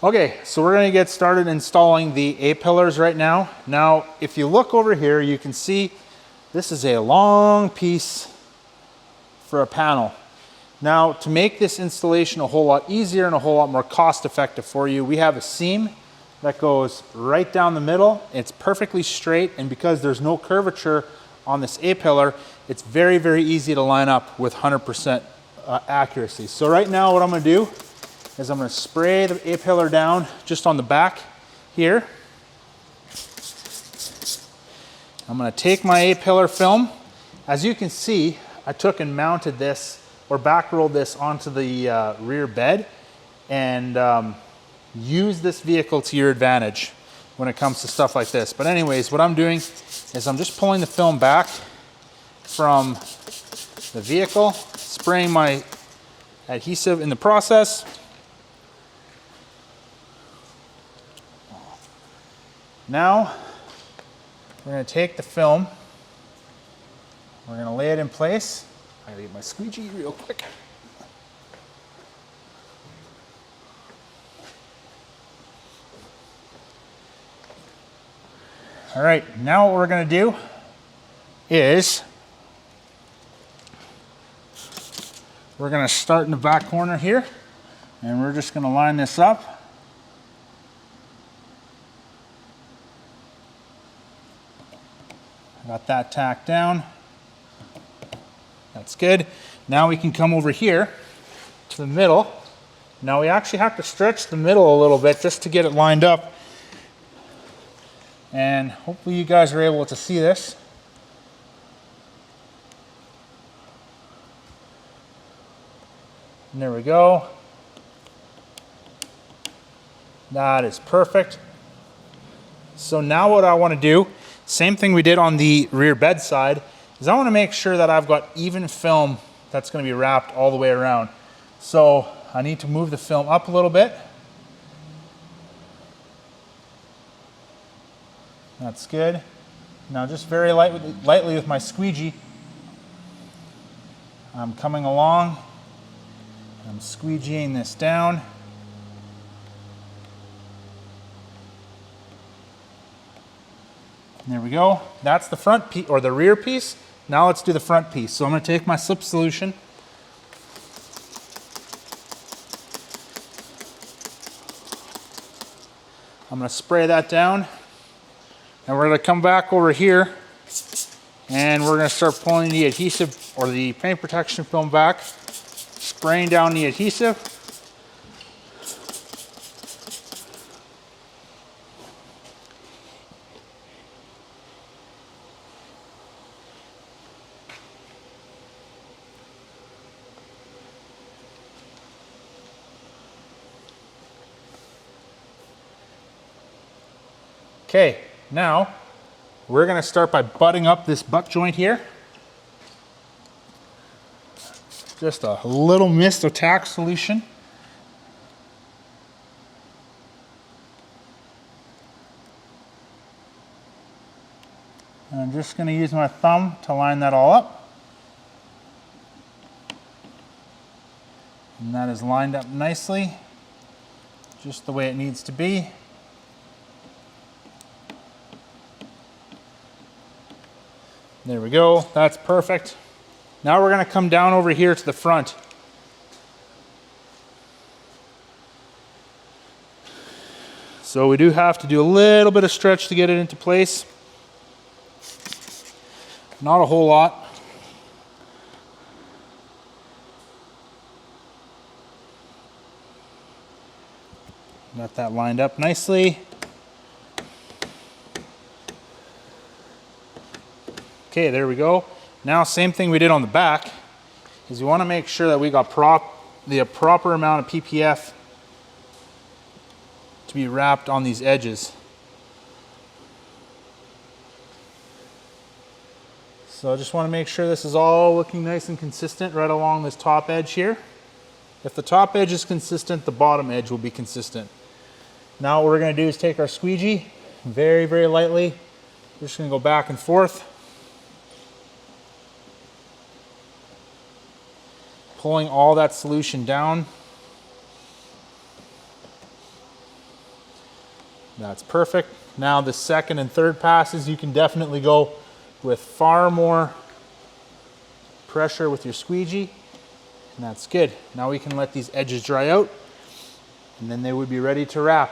Okay, so we're gonna get started installing the A-pillars right now. Now, if you look over here, you can see this is a long piece for a panel. Now, to make this installation a whole lot easier and a whole lot more cost-effective for you, we have a seam that goes right down the middle. It's perfectly straight, and because there's no curvature on this A-pillar, it's very, very easy to line up with 100% accuracy. So right now what I'm gonna do is I'm gonna spray the A-pillar down just on the back here. I'm gonna take my A-pillar film. As you can see, I took and mounted this or back rolled this onto the rear bed and use this vehicle to your advantage when it comes to stuff like this. But anyways, what I'm doing is I'm just pulling the film back from the vehicle, spraying my adhesive in the process. Now, we're gonna take the film, we're gonna lay it in place. I gotta get my squeegee real quick. All right, now what we're gonna do is we're gonna start in the back corner here, and we're just gonna line this up. Got that tacked down. That's good. Now we can come over here to the middle. Now we actually have to stretch the middle a little bit just to get it lined up. And hopefully you guys are able to see this. And there we go. That is perfect. So now what I want to do, same thing we did on the rear bed side, is I want to make sure that I've got even film that's going to be wrapped all the way around. So I need to move the film up a little bit. That's good. Now just very lightly with my squeegee, I'm coming along, I'm squeegeeing this down. There we go. That's the front piece or the rear piece. Now let's do the front piece. So I'm going to take my slip solution. I'm going to spray that down. And we're going to come back over here and we're going to start pulling the adhesive or the paint protection film back, spraying down the adhesive. Okay, now we're going to start by butting up this butt joint here. Just a little mist of tack solution. And I'm just going to use my thumb to line that all up. And that is lined up nicely, just the way it needs to be. There we go, that's perfect. Now we're gonna come down over here to the front. So we do have to do a little bit of stretch to get it into place. Not a whole lot. Got that lined up nicely. Okay, there we go. Now, same thing we did on the back, is we want to make sure that we got the proper amount of PPF to be wrapped on these edges. So I just want to make sure this is all looking nice and consistent right along this top edge here. If the top edge is consistent, the bottom edge will be consistent. Now what we're going to do is take our squeegee, very, very lightly. We're just going to go back and forth, pulling all that solution down. That's perfect. Now the second and third passes, you can definitely go with far more pressure with your squeegee, and that's good. Now we can let these edges dry out, and then they would be ready to wrap.